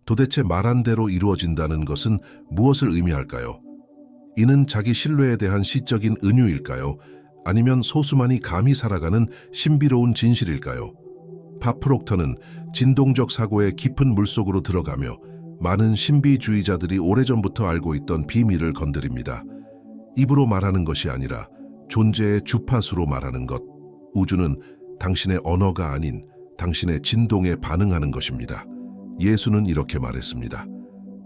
도대체 말한 대로 이루어진다는 것은 무엇을 의미할까요? 이는 자기 신뢰에 대한 시적인 은유일까요? 아니면 소수만이 감히 살아가는 신비로운 진실일까요? 밥 프록터는 진동적 사고의 깊은 물속으로 들어가며 많은 신비주의자들이 오래전부터 알고 있던 비밀을 건드립니다. 입으로 말하는 것이 아니라 존재의 주파수로 말하는 것. 우주는 당신의 언어가 아닌 당신의 진동에 반응하는 것입니다. 예수는 이렇게 말했습니다.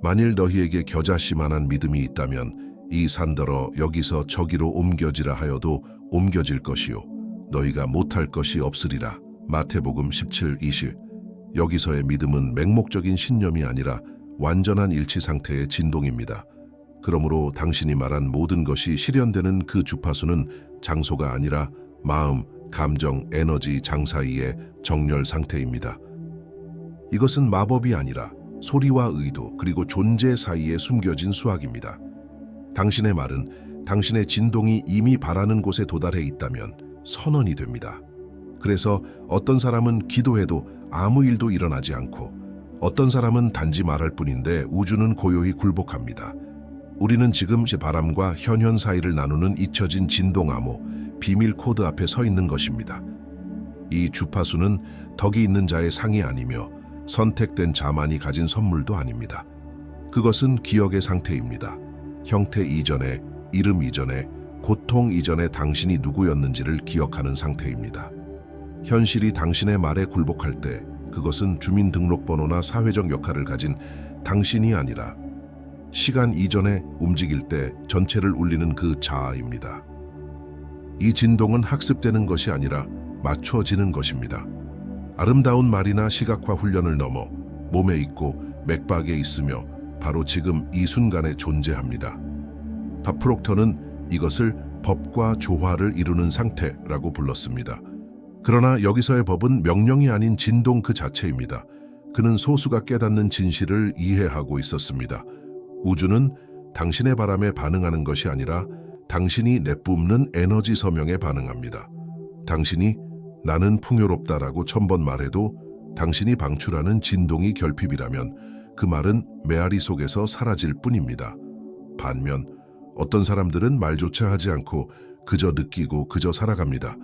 만일 너희에게 겨자씨만한 믿음이 있다면 이 산더러 여기서 저기로 옮겨지라 하여도 옮겨질 것이요 너희가 못할 것이 없으리라. 마태복음 17:20. 여기서의 믿음은 맹목적인 신념이 아니라 완전한 일치 상태의 진동입니다. 그러므로 당신이 말한 모든 것이 실현되는 그 주파수는 장소가 아니라 마음, 감정, 에너지, 장 사이의 정렬 상태입니다. 이것은 마법이 아니라 소리와 의도 그리고 존재 사이에 숨겨진 수학입니다. 당신의 말은 당신의 진동이 이미 바라는 곳에 도달해 있다면 선언이 됩니다. 그래서 어떤 사람은 기도해도 아무 일도 일어나지 않고 어떤 사람은 단지 말할 뿐인데 우주는 고요히 굴복합니다. 우리는 지금 바람과 현현 사이를 나누는 잊혀진 진동 암호, 비밀 코드 앞에 서 있는 것입니다. 이 주파수는 덕이 있는 자의 상이 아니며 선택된 자만이 가진 선물도 아닙니다. 그것은 기억의 상태입니다. 형태 이전에, 이름 이전에, 고통 이전에 당신이 누구였는지를 기억하는 상태입니다. 현실이 당신의 말에 굴복할 때 그것은 주민등록번호나 사회적 역할을 가진 당신이 아니라 시간 이전에 움직일 때 전체를 울리는 그 자아입니다. 이 진동은 학습되는 것이 아니라 맞춰지는 것입니다. 아름다운 말이나 시각화 훈련을 넘어 몸에 있고 맥박에 있으며 바로 지금 이 순간에 존재합니다. 밥 프록터는 이것을 법과 조화를 이루는 상태라고 불렀습니다. 그러나 여기서의 법은 명령이 아닌 진동 그 자체입니다. 그는 소수가 깨닫는 진실을 이해하고 있었습니다. 우주는 당신의 바람에 반응하는 것이 아니라 당신이 내뿜는 에너지 서명에 반응합니다. 당신이 나는 풍요롭다라고 1000번 말해도 당신이 방출하는 진동이 결핍이라면 그 말은 메아리 속에서 사라질 뿐입니다. 반면 어떤 사람들은 말조차 하지 않고 그저 느끼고 그저 살아갑니다.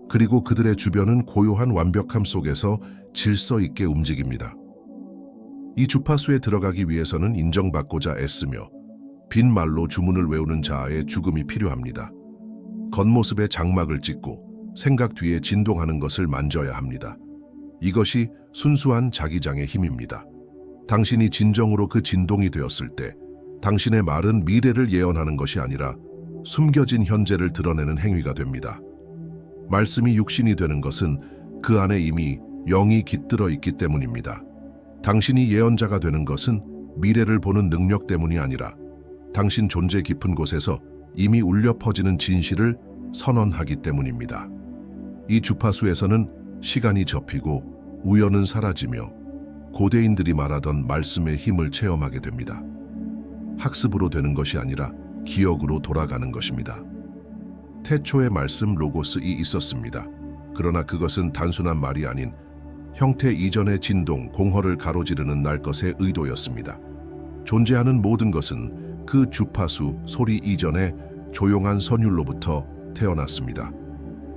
그리고 그들의 주변은 고요한 완벽함 속에서 질서 있게 움직입니다. 이 주파수에 들어가기 위해서는 인정받고자 애쓰며 빈 말로 주문을 외우는 자아의 죽음이 필요합니다. 겉모습에 장막을 찍고 생각 뒤에 진동하는 것을 만져야 합니다. 이것이 순수한 자기장의 힘입니다. 당신이 진정으로 그 진동이 되었을 때 당신의 말은 미래를 예언하는 것이 아니라 숨겨진 현재를 드러내는 행위가 됩니다. 말씀이 육신이 되는 것은 그 안에 이미 영이 깃들어 있기 때문입니다. 당신이 예언자가 되는 것은 미래를 보는 능력 때문이 아니라 당신 존재 깊은 곳에서 이미 울려 퍼지는 진실을 선언하기 때문입니다. 이 주파수에서는 시간이 접히고 우연은 사라지며 고대인들이 말하던 말씀의 힘을 체험하게 됩니다. 학습으로 되는 것이 아니라 기억으로 돌아가는 것입니다. 태초의 말씀 로고스이 있었습니다. 그러나 그것은 단순한 말이 아닌 형태 이전의 진동, 공허를 가로지르는 날 것의 의도였습니다. 존재하는 모든 것은 그 주파수, 소리 이전의 조용한 선율로부터 태어났습니다.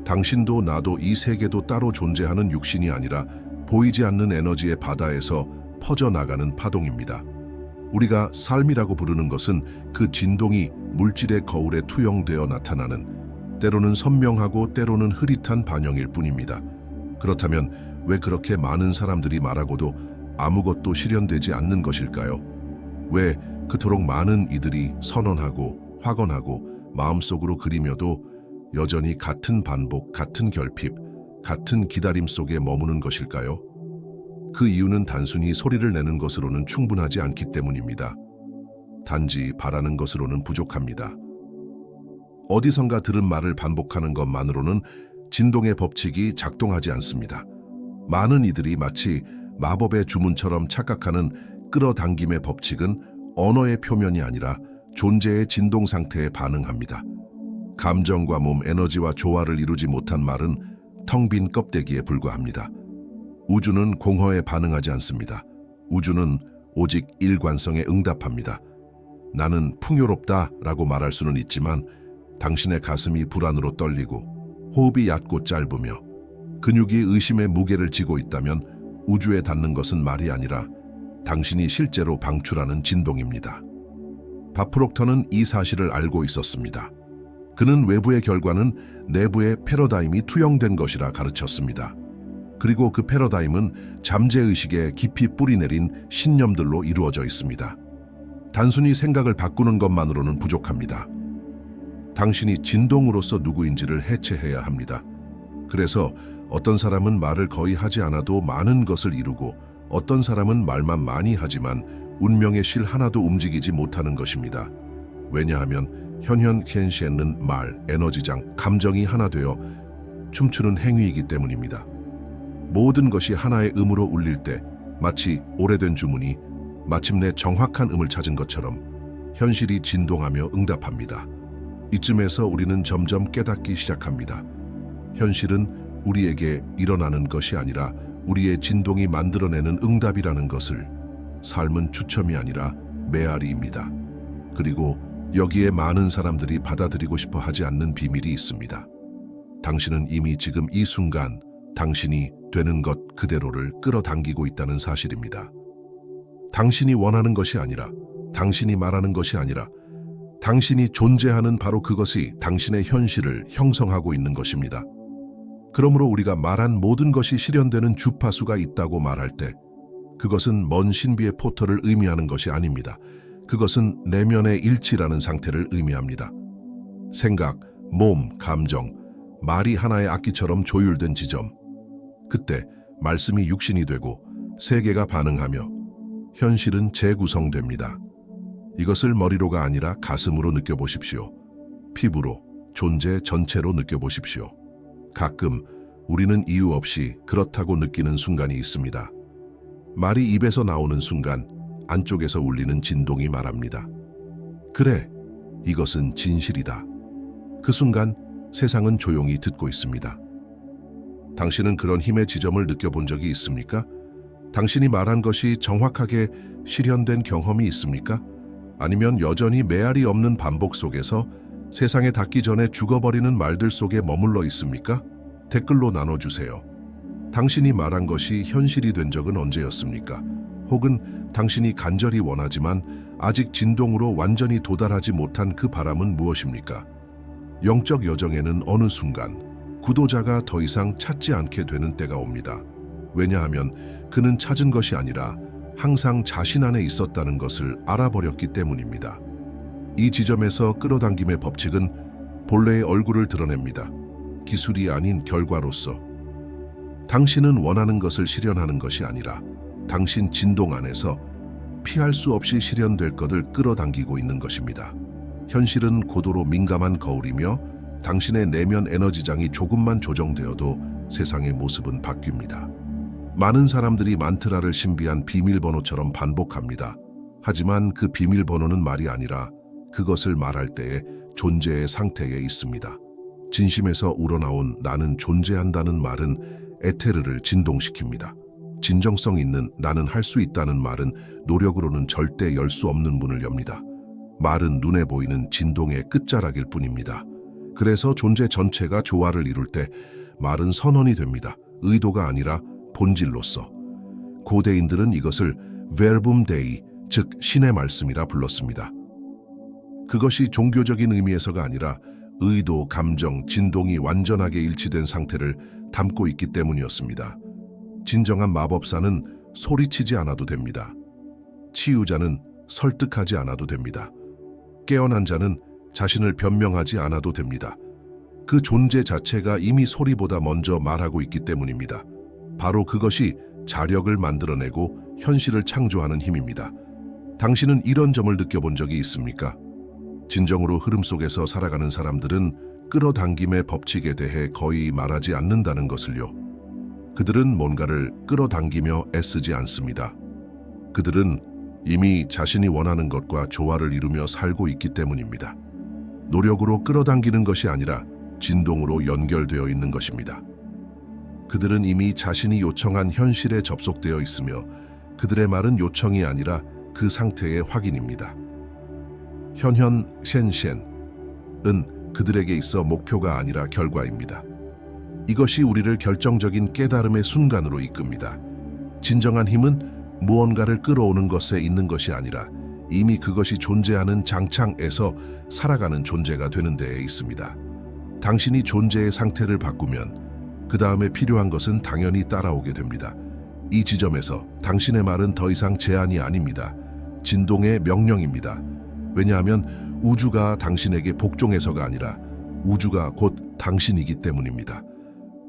당신도 나도 이 세계도 따로 존재하는 육신이 아니라 보이지 않는 에너지의 바다에서 퍼져나가는 파동입니다. 우리가 삶이라고 부르는 것은 그 진동이 물질의 거울에 투영되어 나타나는 때로는 선명하고 때로는 흐릿한 반영일 뿐입니다. 그렇다면 왜 그렇게 많은 사람들이 말하고도 아무것도 실현되지 않는 것일까요? 왜 그토록 많은 이들이 선언하고 확언하고 마음속으로 그리며도 여전히 같은 반복, 같은 결핍, 같은 기다림 속에 머무는 것일까요? 그 이유는 단순히 소리를 내는 것으로는 충분하지 않기 때문입니다. 단지 바라는 것으로는 부족합니다. 어디선가 들은 말을 반복하는 것만으로는 진동의 법칙이 작동하지 않습니다. 많은 이들이 마치 마법의 주문처럼 착각하는 끌어당김의 법칙은 언어의 표면이 아니라 존재의 진동 상태에 반응합니다. 감정과 몸, 에너지와 조화를 이루지 못한 말은 텅 빈 껍데기에 불과합니다. 우주는 공허에 반응하지 않습니다. 우주는 오직 일관성에 응답합니다. 나는 풍요롭다라고 말할 수는 있지만 당신의 가슴이 불안으로 떨리고 호흡이 얕고 짧으며 근육이 의심의 무게를 지고 있다면 우주에 닿는 것은 말이 아니라 당신이 실제로 방출하는 진동입니다. 바프록터는 이 사실을 알고 있었습니다. 그는 외부의 결과는 내부의 패러다임이 투영된 것이라 가르쳤습니다. 그리고 그 패러다임은 잠재의식에 깊이 뿌리내린 신념들로 이루어져 있습니다. 단순히 생각을 바꾸는 것만으로는 부족합니다. 당신이 진동으로서 누구인지를 해체해야 합니다. 그래서 어떤 사람은 말을 거의 하지 않아도 많은 것을 이루고 어떤 사람은 말만 많이 하지만 운명의 실 하나도 움직이지 못하는 것입니다. 왜냐하면 현현 켄시엔은 말, 에너지장, 감정이 하나 되어 춤추는 행위이기 때문입니다. 모든 것이 하나의 음으로 울릴 때 마치 오래된 주문이 마침내 정확한 음을 찾은 것처럼 현실이 진동하며 응답합니다. 이쯤에서 우리는 점점 깨닫기 시작합니다. 현실은 우리에게 일어나는 것이 아니라 우리의 진동이 만들어내는 응답이라는 것을. 삶은 추첨이 아니라 메아리입니다. 그리고 여기에 많은 사람들이 받아들이고 싶어 하지 않는 비밀이 있습니다. 당신은 이미 지금 이 순간 당신이 되는 것 그대로를 끌어당기고 있다는 사실입니다. 당신이 원하는 것이 아니라, 당신이 말하는 것이 아니라 당신이 존재하는 바로 그것이 당신의 현실을 형성하고 있는 것입니다. 그러므로 우리가 말한 모든 것이 실현되는 주파수가 있다고 말할 때 그것은 먼 신비의 포털을 의미하는 것이 아닙니다. 그것은 내면의 일치라는 상태를 의미합니다. 생각, 몸, 감정, 말이 하나의 악기처럼 조율된 지점. 그때 말씀이 육신이 되고 세계가 반응하며 현실은 재구성됩니다. 이것을 머리로가 아니라 가슴으로 느껴보십시오. 피부로, 존재 전체로 느껴보십시오. 가끔 우리는 이유 없이 그렇다고 느끼는 순간이 있습니다. 말이 입에서 나오는 순간 안쪽에서 울리는 진동이 말합니다. 그래, 이것은 진실이다. 그 순간 세상은 조용히 듣고 있습니다. 당신은 그런 힘의 지점을 느껴본 적이 있습니까? 당신이 말한 것이 정확하게 실현된 경험이 있습니까? 아니면 여전히 메아리 없는 반복 속에서 세상에 닿기 전에 죽어버리는 말들 속에 머물러 있습니까? 댓글로 나눠주세요. 당신이 말한 것이 현실이 된 적은 언제였습니까? 혹은 당신이 간절히 원하지만 아직 진동으로 완전히 도달하지 못한 그 바람은 무엇입니까? 영적 여정에는 어느 순간 구도자가 더 이상 찾지 않게 되는 때가 옵니다. 왜냐하면 그는 찾은 것이 아니라 항상 자신 안에 있었다는 것을 알아버렸기 때문입니다. 이 지점에서 끌어당김의 법칙은 본래의 얼굴을 드러냅니다. 기술이 아닌 결과로서. 당신은 원하는 것을 실현하는 것이 아니라 당신 진동 안에서 피할 수 없이 실현될 것을 끌어당기고 있는 것입니다. 현실은 고도로 민감한 거울이며 당신의 내면 에너지장이 조금만 조정되어도 세상의 모습은 바뀝니다. 많은 사람들이 만트라를 신비한 비밀번호처럼 반복합니다. 하지만 그 비밀번호는 말이 아니라 그것을 말할 때의 존재의 상태에 있습니다. 진심에서 우러나온 나는 존재한다는 말은 에테르를 진동시킵니다. 진정성 있는 나는 할 수 있다는 말은 노력으로는 절대 열 수 없는 문을 엽니다. 말은 눈에 보이는 진동의 끝자락일 뿐입니다. 그래서 존재 전체가 조화를 이룰 때 말은 선언이 됩니다. 의도가 아니라 본질로서. 고대인들은 이것을 verbum dei, 즉 신의 말씀이라 불렀습니다. 그것이 종교적인 의미에서가 아니라 의도, 감정, 진동이 완전하게 일치된 상태를 담고 있기 때문이었습니다. 진정한 마법사는 소리치지 않아도 됩니다. 치유자는 설득하지 않아도 됩니다. 깨어난 자는 자신을 변명하지 않아도 됩니다. 그 존재 자체가 이미 소리보다 먼저 말하고 있기 때문입니다. 바로 그것이 자력을 만들어내고 현실을 창조하는 힘입니다. 당신은 이런 점을 느껴본 적이 있습니까? 진정으로 흐름 속에서 살아가는 사람들은 끌어당김의 법칙에 대해 거의 말하지 않는다는 것을요. 그들은 뭔가를 끌어당기며 애쓰지 않습니다. 그들은 이미 자신이 원하는 것과 조화를 이루며 살고 있기 때문입니다. 노력으로 끌어당기는 것이 아니라 진동으로 연결되어 있는 것입니다. 그들은 이미 자신이 요청한 현실에 접속되어 있으며 그들의 말은 요청이 아니라 그 상태의 확인입니다. 현현 셴셴은 그들에게 있어 목표가 아니라 결과입니다. 이것이 우리를 결정적인 깨달음의 순간으로 이끕니다. 진정한 힘은 무언가를 끌어오는 것에 있는 것이 아니라 이미 그것이 존재하는 장창에서 살아가는 존재가 되는 데에 있습니다. 당신이 존재의 상태를 바꾸면 그 다음에 필요한 것은 당연히 따라오게 됩니다. 이 지점에서 당신의 말은 더 이상 제안이 아닙니다. 진동의 명령입니다. 왜냐하면 우주가 당신에게 복종해서가 아니라 우주가 곧 당신이기 때문입니다.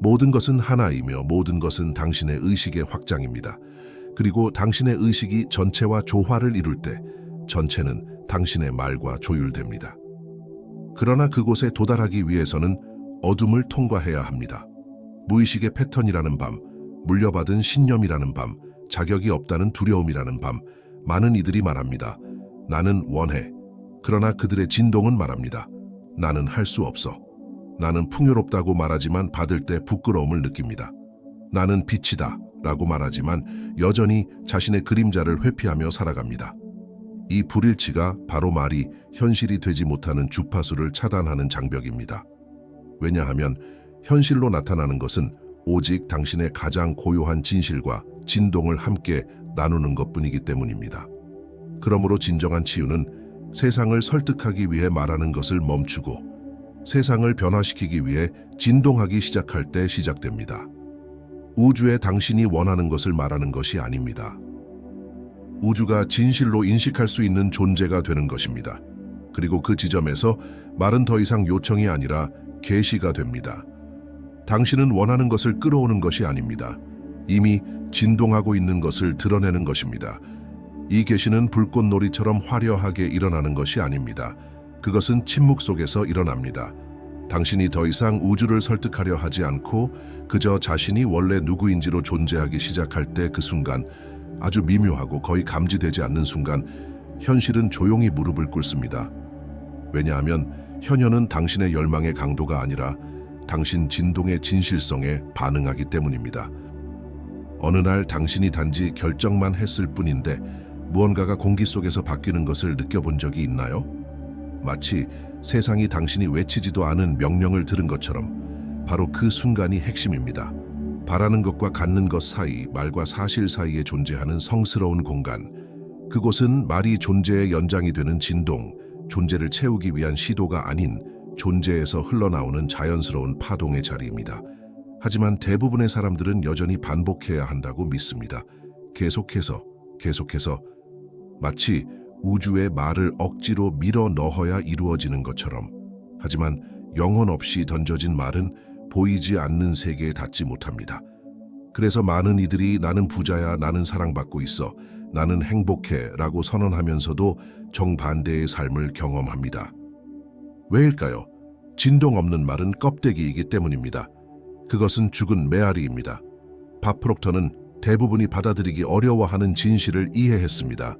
모든 것은 하나이며 모든 것은 당신의 의식의 확장입니다. 그리고 당신의 의식이 전체와 조화를 이룰 때 전체는 당신의 말과 조율됩니다. 그러나 그곳에 도달하기 위해서는 어둠을 통과해야 합니다. 무의식의 패턴이라는 밤, 물려받은 신념이라는 밤, 자격이 없다는 두려움이라는 밤, 많은 이들이 말합니다. 나는 원해. 그러나 그들의 진동은 말합니다. 나는 할 수 없어. 나는 풍요롭다고 말하지만 받을 때 부끄러움을 느낍니다. 나는 빛이다 라고 말하지만 여전히 자신의 그림자를 회피하며 살아갑니다. 이 불일치가 바로 말이 현실이 되지 못하는 주파수를 차단하는 장벽입니다. 왜냐하면 현실로 나타나는 것은 오직 당신의 가장 고요한 진실과 진동을 함께 나누는 것뿐이기 때문입니다. 그러므로 진정한 치유는 세상을 설득하기 위해 말하는 것을 멈추고 세상을 변화시키기 위해 진동하기 시작할 때 시작됩니다. 우주에 당신이 원하는 것을 말하는 것이 아닙니다. 우주가 진실로 인식할 수 있는 존재가 되는 것입니다. 그리고 그 지점에서 말은 더 이상 요청이 아니라 계시가 됩니다. 당신은 원하는 것을 끌어오는 것이 아닙니다. 이미 진동하고 있는 것을 드러내는 것입니다. 이 계시는 불꽃놀이처럼 화려하게 일어나는 것이 아닙니다. 그것은 침묵 속에서 일어납니다. 당신이 더 이상 우주를 설득하려 하지 않고 그저 자신이 원래 누구인지로 존재하기 시작할 때 그 순간, 아주 미묘하고 거의 감지되지 않는 순간 현실은 조용히 무릎을 꿇습니다. 왜냐하면 현현은 당신의 열망의 강도가 아니라 당신 진동의 진실성에 반응하기 때문입니다. 어느 날 당신이 단지 결정만 했을 뿐인데 무언가가 공기 속에서 바뀌는 것을 느껴본 적이 있나요? 마치 세상이 당신이 외치지도 않은 명령을 들은 것처럼 바로 그 순간이 핵심입니다. 바라는 것과 갖는 것 사이, 말과 사실 사이에 존재하는 성스러운 공간. 그곳은 말이 존재의 연장이 되는 진동, 존재를 채우기 위한 시도가 아닌 존재에서 흘러나오는 자연스러운 파동의 자리입니다. 하지만 대부분의 사람들은 여전히 반복해야 한다고 믿습니다. 계속해서 마치 우주의 말을 억지로 밀어 넣어야 이루어지는 것처럼. 하지만 영혼 없이 던져진 말은 보이지 않는 세계에 닿지 못합니다. 그래서 많은 이들이 나는 부자야, 나는 사랑받고 있어, 나는 행복해 라고 선언하면서도 정반대의 삶을 경험합니다. 왜일까요? 진동 없는 말은 껍데기이기 때문입니다. 그것은 죽은 메아리입니다. 밥 프록터는 대부분이 받아들이기 어려워하는 진실을 이해했습니다.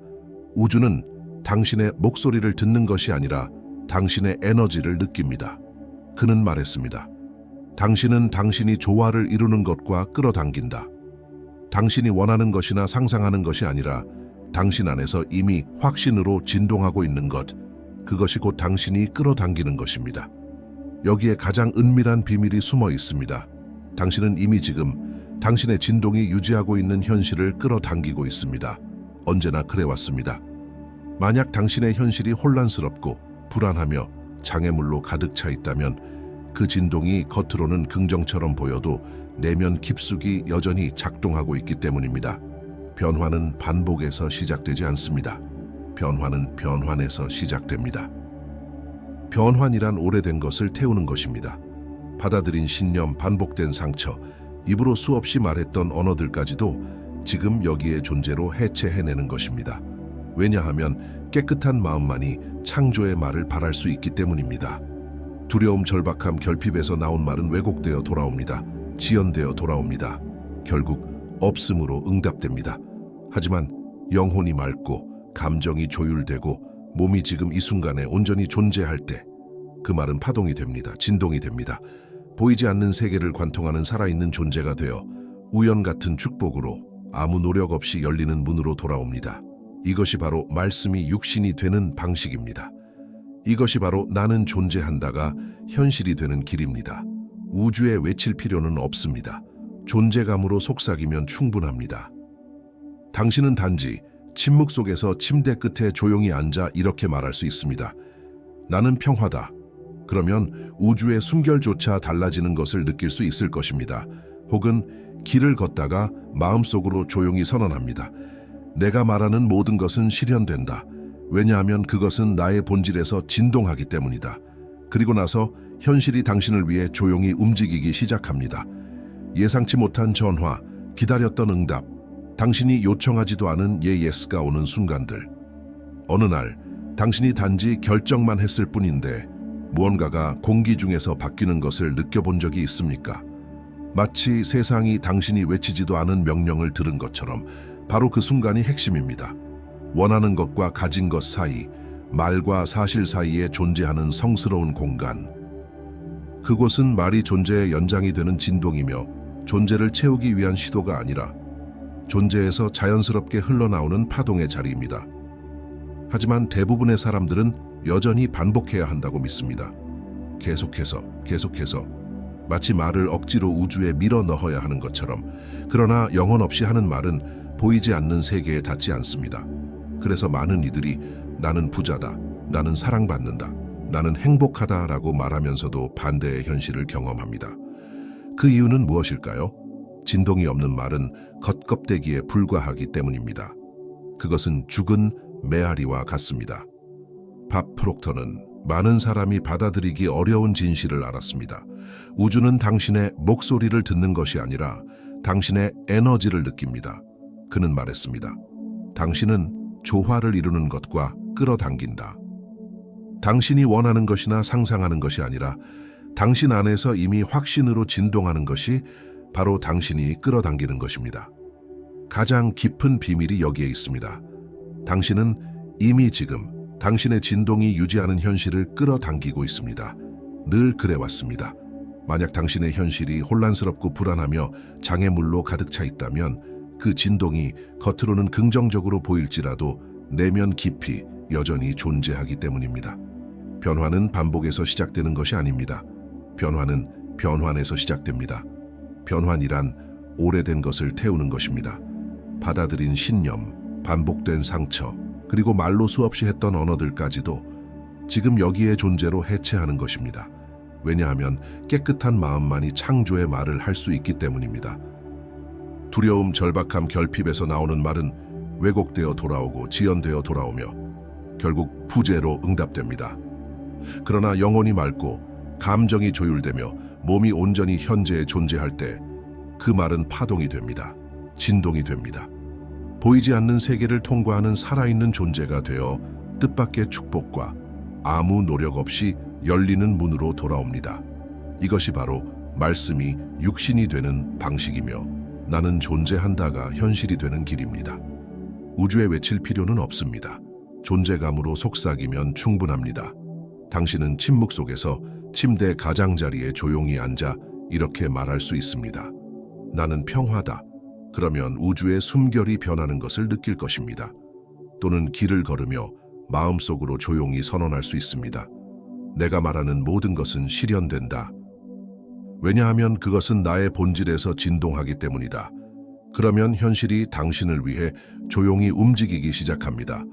우주는 당신의 목소리를 듣는 것이 아니라 당신의 에너지를 느낍니다. 그는 말했습니다. 당신은 당신이 조화를 이루는 것과 끌어당긴다. 당신이 원하는 것이나 상상하는 것이 아니라 당신 안에서 이미 확신으로 진동하고 있는 것, 그것이 곧 당신이 끌어당기는 것입니다. 여기에 가장 은밀한 비밀이 숨어 있습니다. 당신은 이미 지금 당신의 진동이 유지하고 있는 현실을 끌어당기고 있습니다. 언제나 그래왔습니다. 만약 당신의 현실이 혼란스럽고 불안하며 장애물로 가득 차 있다면 그 진동이 겉으로는 긍정처럼 보여도 내면 깊숙이 여전히 작동하고 있기 때문입니다. 변화는 반복에서 시작되지 않습니다. 변화는 변환에서 시작됩니다. 변환이란 오래된 것을 태우는 것입니다. 받아들인 신념, 반복된 상처, 입으로 수없이 말했던 언어들까지도 지금 여기에 존재로 해체해내는 것입니다. 왜냐하면 깨끗한 마음만이 창조의 말을 발할 수 있기 때문입니다. 두려움, 절박함, 결핍에서 나온 말은 왜곡되어 돌아옵니다. 지연되어 돌아옵니다. 결국 없음으로 응답됩니다. 하지만 영혼이 맑고 감정이 조율되고 몸이 지금 이 순간에 온전히 존재할 때 그 말은 파동이 됩니다. 진동이 됩니다. 보이지 않는 세계를 관통하는 살아있는 존재가 되어 우연 같은 축복으로 아무 노력 없이 열리는 문으로 돌아옵니다. 이것이 바로 말씀이 육신이 되는 방식입니다. 이것이 바로 나는 존재한다가 현실이 되는 길입니다. 우주에 외칠 필요는 없습니다. 존재감으로 속삭이면 충분합니다. 당신은 단지 침묵 속에서 침대 끝에 조용히 앉아 이렇게 말할 수 있습니다. 나는 평화다. 그러면 우주의 숨결조차 달라지는 것을 느낄 수 있을 것입니다. 혹은 길을 걷다가 마음속으로 조용히 선언합니다. 내가 말하는 모든 것은 실현된다. 왜냐하면 그것은 나의 본질에서 진동하기 때문이다. 그리고 나서 현실이 당신을 위해 조용히 움직이기 시작합니다. 예상치 못한 전화, 기다렸던 응답, 당신이 요청하지도 않은 예스가 오는 순간들. 어느 날 당신이 단지 결정만 했을 뿐인데 무언가가 공기 중에서 바뀌는 것을 느껴본 적이 있습니까? 마치 세상이 당신이 외치지도 않은 명령을 들은 것처럼 바로 그 순간이 핵심입니다. 원하는 것과 가진 것 사이, 말과 사실 사이에 존재하는 성스러운 공간. 그곳은 말이 존재의 연장이 되는 진동이며 존재를 채우기 위한 시도가 아니라 존재에서 자연스럽게 흘러나오는 파동의 자리입니다. 하지만 대부분의 사람들은 여전히 반복해야 한다고 믿습니다. 계속해서 마치 말을 억지로 우주에 밀어 넣어야 하는 것처럼. 그러나 영혼 없이 하는 말은 보이지 않는 세계에 닿지 않습니다. 그래서 많은 이들이 나는 부자다, 나는 사랑받는다, 나는 행복하다라고 말하면서도 반대의 현실을 경험합니다. 그 이유는 무엇일까요? 진동이 없는 말은 겉껍데기에 불과하기 때문입니다. 그것은 죽은 메아리와 같습니다. 밥 프록터는 많은 사람이 받아들이기 어려운 진실을 알았습니다. 우주는 당신의 목소리를 듣는 것이 아니라 당신의 에너지를 느낍니다. 그는 말했습니다. 당신은 조화를 이루는 것과 끌어당긴다. 당신이 원하는 것이나 상상하는 것이 아니라 당신 안에서 이미 확신으로 진동하는 것이 바로 당신이 끌어당기는 것입니다. 가장 깊은 비밀이 여기에 있습니다. 당신은 이미 지금 당신의 진동이 유지하는 현실을 끌어당기고 있습니다. 늘 그래왔습니다. 만약 당신의 현실이 혼란스럽고 불안하며 장애물로 가득 차 있다면 그 진동이 겉으로는 긍정적으로 보일지라도 내면 깊이 여전히 존재하기 때문입니다. 변화는 반복에서 시작되는 것이 아닙니다. 변화는 변환에서 시작됩니다. 변환이란 오래된 것을 태우는 것입니다. 받아들인 신념, 반복된 상처, 그리고 말로 수없이 했던 언어들까지도 지금 여기에 존재로 해체하는 것입니다. 왜냐하면 깨끗한 마음만이 창조의 말을 할 수 있기 때문입니다. 두려움, 절박함, 결핍에서 나오는 말은 왜곡되어 돌아오고 지연되어 돌아오며 결국 부재로 응답됩니다. 그러나 영혼이 맑고 감정이 조율되며 몸이 온전히 현재에 존재할 때 그 말은 파동이 됩니다. 진동이 됩니다. 보이지 않는 세계를 통과하는 살아있는 존재가 되어 뜻밖의 축복과 아무 노력 없이 열리는 문으로 돌아옵니다. 이것이 바로 말씀이 육신이 되는 방식이며 나는 존재한다가 현실이 되는 길입니다. 우주에 외칠 필요는 없습니다. 존재감으로 속삭이면 충분합니다. 당신은 침묵 속에서 침대 가장자리에 조용히 앉아 이렇게 말할 수 있습니다. 나는 평화다. 그러면 우주의 숨결이 변하는 것을 느낄 것입니다. 또는 길을 걸으며 마음속으로 조용히 선언할 수 있습니다. 내가 말하는 모든 것은 실현된다. 왜냐하면 그것은 나의 본질에서 진동하기 때문이다. 그러면 현실이 당신을 위해 조용히 움직이기 시작합니다.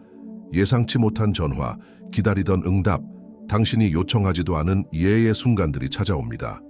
예상치 못한 전화, 기다리던 응답, 당신이 요청하지도 않은 예의 순간들이 찾아옵니다.